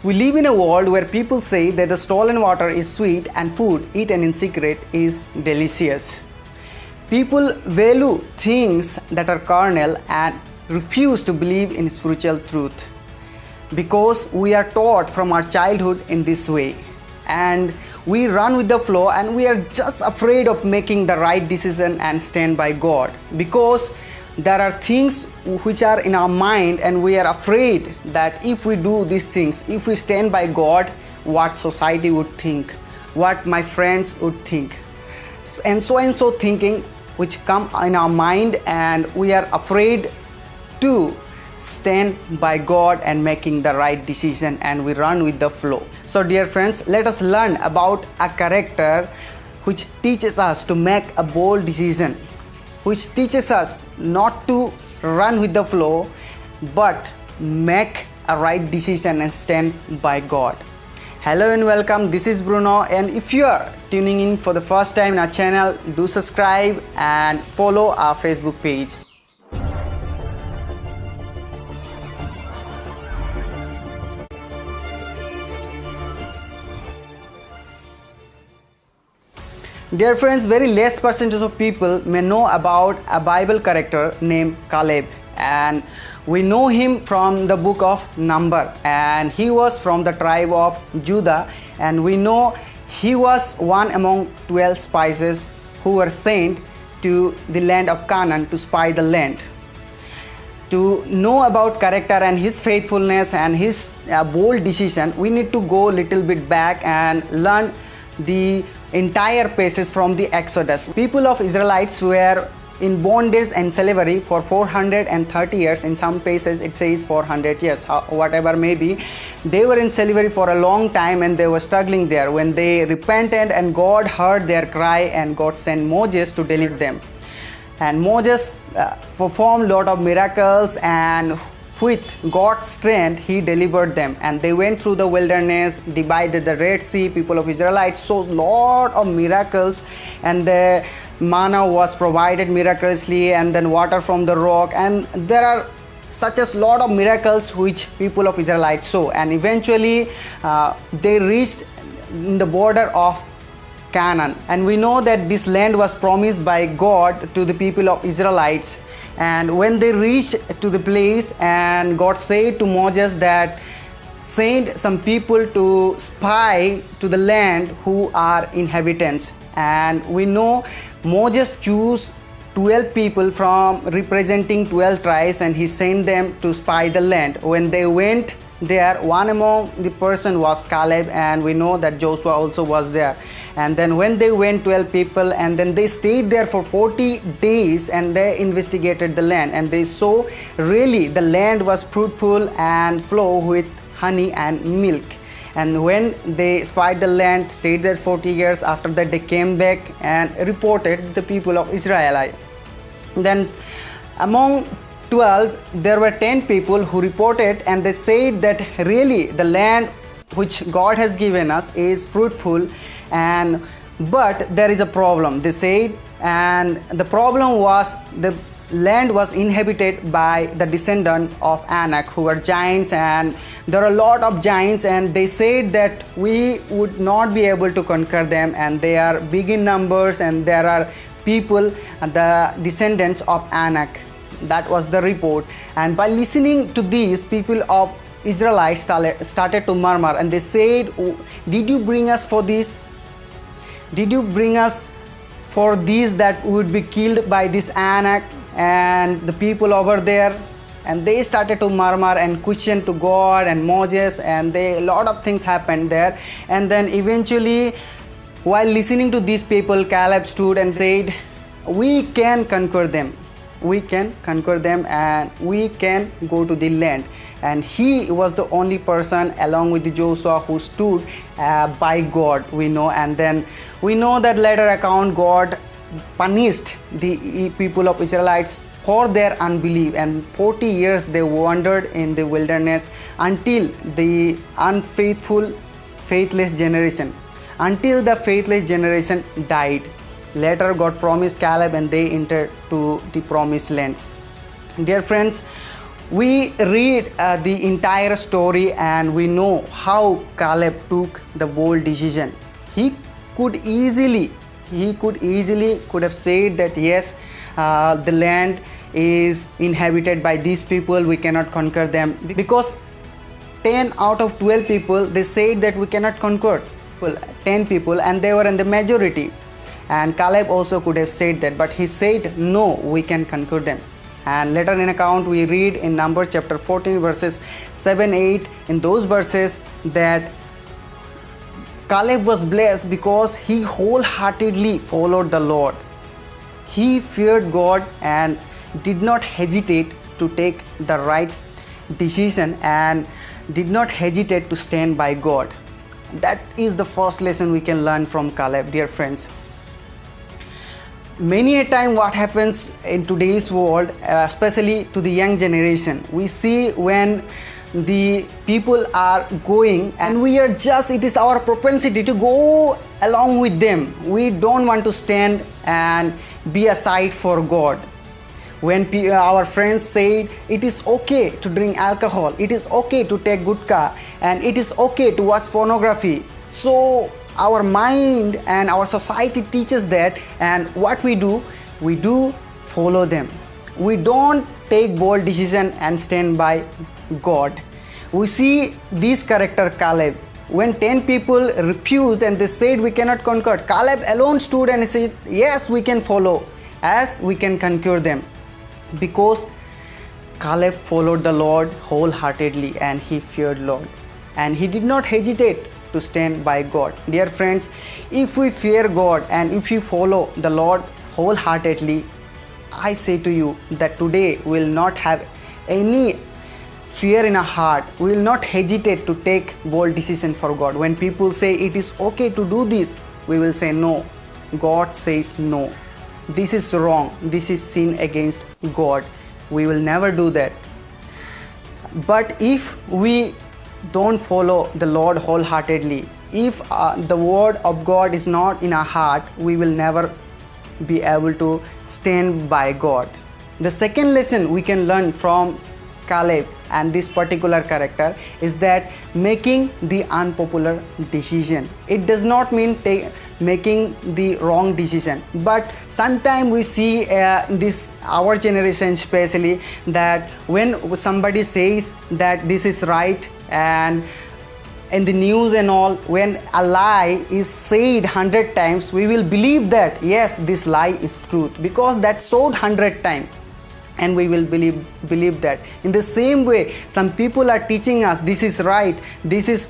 We live in a world where people say that the stolen water is sweet and food eaten in secret is delicious. People value things that are carnal and refuse to believe in spiritual truth because we are taught from our childhood in this way, and we run with the flow and we are just afraid of making the right decision and stand by God because there are things which are in our mind and we are afraid that if we do these things, if we stand by God, what society would think, what my friends would think, and so thinking which come in our mind, and we are afraid to stand by God and making the right decision, and we run with the flow. So dear friends, let us learn about a character which teaches us to make a bold decision, which teaches us not to run with the flow but make a right decision and stand by God. Hello and welcome, this is Bruno, and if you are tuning in for the first time in our channel, do subscribe and follow our Facebook page. Dear friends, very less percentage of people may know about a Bible character named Caleb, and we know him from the book of Number, and he was from the tribe of Judah, and we know he was one among 12 spies who were sent to the land of Canaan to spy the land. To know about character and his faithfulness and his bold decision, we need to go a little bit back and learn the entire passage from the Exodus. People of Israelites were in bondage and slavery for 430 years. In some places it says 400 years, whatever may be. They were in slavery for a long time and they were struggling there. When they repented and God heard their cry, and God sent Moses to deliver them. And Moses performed a lot of miracles, and with God's strength he delivered them, and they went through the wilderness, divided the Red Sea. People of Israelites saw a lot of miracles, and the manna was provided miraculously, and then water from the rock, and there are such a lot of miracles which people of Israelites saw, and eventually they reached in the border of Canaan. And we know that this land was promised by God to the people of Israelites. And when they reached to the place, and God said to Moses that send some people to spy to the land who are inhabitants. And we know Moses chose 12 people from representing 12 tribes, and he sent them to spy the land. When they went there, one among the person was Caleb, and we know that Joshua also was there. And then when they went, 12 people, and then they stayed there for 40 days and they investigated the land, and they saw really the land was fruitful and flow with honey and milk. And when they spied the land, stayed there 40 years, after that they came back and reported the people of Israel. Then among 12 there were 10 people who reported, and they said that really the land which God has given us is fruitful, but there is a problem, they said. And the problem was the land was inhabited by the descendant of Anak, who were giants, and there are a lot of giants, and they said that we would not be able to conquer them, and they are big in numbers, and there are people, the descendants of Anak. That was the report. And by listening to these, people of Israelites started to murmur, and they said, did you bring us for this? Did you bring us for this, that would be killed by this Anak and the people over there? And they started to murmur and question to God and Moses, and a lot of things happened there. And then eventually, while listening to these people, Caleb stood and said, we can conquer them. We can conquer them and we can go to the land. And he was the only person along with Joshua who stood by God, we know. And then we know that later account, God punished the people of Israelites for their unbelief, and 40 years they wandered in the wilderness until the faithless generation died. Later God promised Caleb, and they entered to the promised land. Dear friends, We read the entire story and we know how Caleb took the bold decision. He could easily could have said that yes, the land is inhabited by these people, we cannot conquer them, because 10 out of 12 people they said that we cannot conquer 10 people, and they were in the majority. And Caleb also could have said that, but he said no, we can conquer them. And later in account we read in Numbers chapter 14 verses 7-8, in those verses, that Caleb was blessed because he wholeheartedly followed the Lord. He feared God and did not hesitate to take the right decision and did not hesitate to stand by God. That is the first lesson we can learn from Caleb, dear friends. Many a time what happens in today's world, especially to the young generation, we see when the people are going and we are just, it is our propensity to go along with them. We don't want to stand and be aside for God. When our friends say it is okay to drink alcohol, it is okay to take gutka, and it is okay to watch pornography, so our mind and our society teaches that, and what we do follow them. We don't take bold decision and stand by God. We see this character Caleb. When 10 people refused and they said we cannot conquer, Caleb alone stood and said yes, we can follow, as we can conquer them, because Caleb followed the Lord wholeheartedly and he feared Lord, and he did not hesitate to stand by God. Dear friends, if we fear God and if we follow the Lord wholeheartedly, I say to you that today we will not have any fear in our heart. We will not hesitate to take bold decision for God. When people say it is okay to do this, we will say no. God says no. This is wrong. This is sin against God. We will never do that. But if we don't follow the Lord wholeheartedly, if the word of God is not in our heart, we will never be able to stand by God. The second lesson we can learn from Caleb and this particular character is that making the unpopular decision. It does not mean making the wrong decision, but sometimes we see this our generation especially, that when somebody says that this is right, and in the news and all, when a lie is said 100 times, we will believe that yes, this lie is truth, because that sold 100 times, and we will believe that. In the same way, some people are teaching us this is right, this is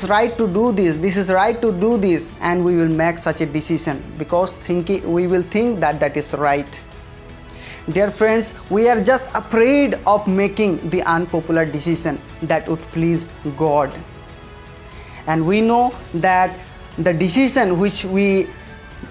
right to do this, this is right to do this, and we will make such a decision because we will think that that is right. Dear friends, we are just afraid of making the unpopular decision that would please God. And we know that the decision which we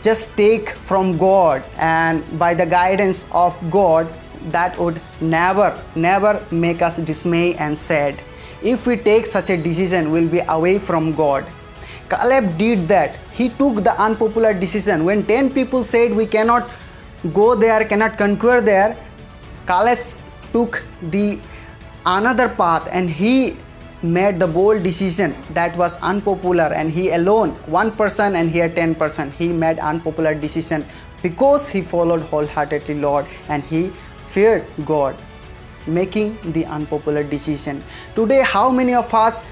just take from God and by the guidance of God, that would never make us dismay and sad. If we take such a decision, we'll be away from God. Caleb did that. He took the unpopular decision. When 10 people said we cannot go there, cannot conquer there, Caleb took the another path and he made the bold decision that was unpopular, and he alone, one person, and here 10%, he made unpopular decision because he followed wholeheartedly Lord and he feared God, making the unpopular decision. Today, how many of us,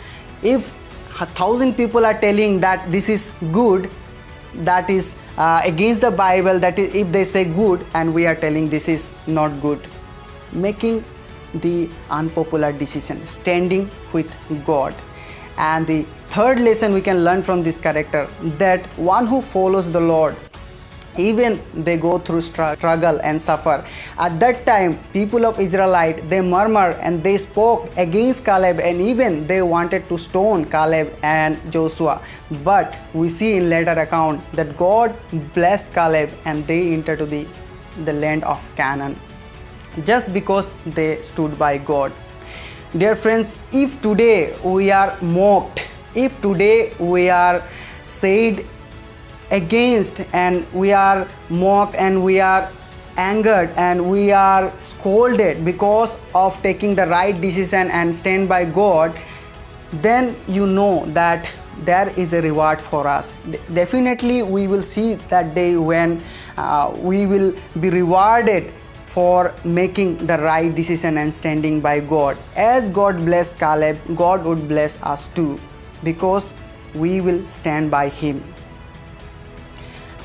if 1,000 people are telling that this is good, that is against the Bible, that is, if they say good and we are telling this is not good, making the unpopular decision, standing with God. And the third lesson we can learn from this character, that one who follows the Lord, even they go through struggle and suffer. At that time, people of Israelite, they murmured and they spoke against Caleb, and even they wanted to stone Caleb and Joshua. But we see in later account that God blessed Caleb and they entered to the land of Canaan, just because they stood by God. Dear friends, if today we are mocked, if today we are said against and we are mocked and we are angered and we are scolded because of taking the right decision and stand by God, then you know that there is a reward for us. Definitely we will see that day when we will be rewarded for making the right decision and standing by God. As God blessed Caleb, God would bless us too, because we will stand by him.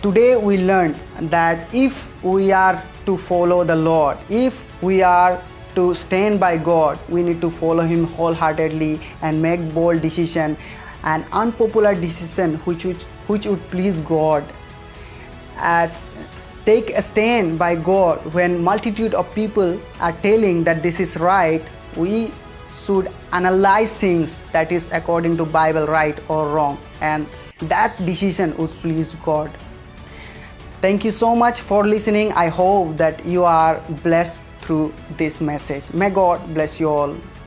Today we learned that if we are to follow the Lord, if we are to stand by God, we need to follow him wholeheartedly and make bold decision, an unpopular decision which would please God. As take a stand by God when multitude of people are telling that this is right. We should analyze things that is according to Bible right or wrong, and that decision would please God. Thank you so much for listening. I hope that you are blessed through this message. May God bless you all.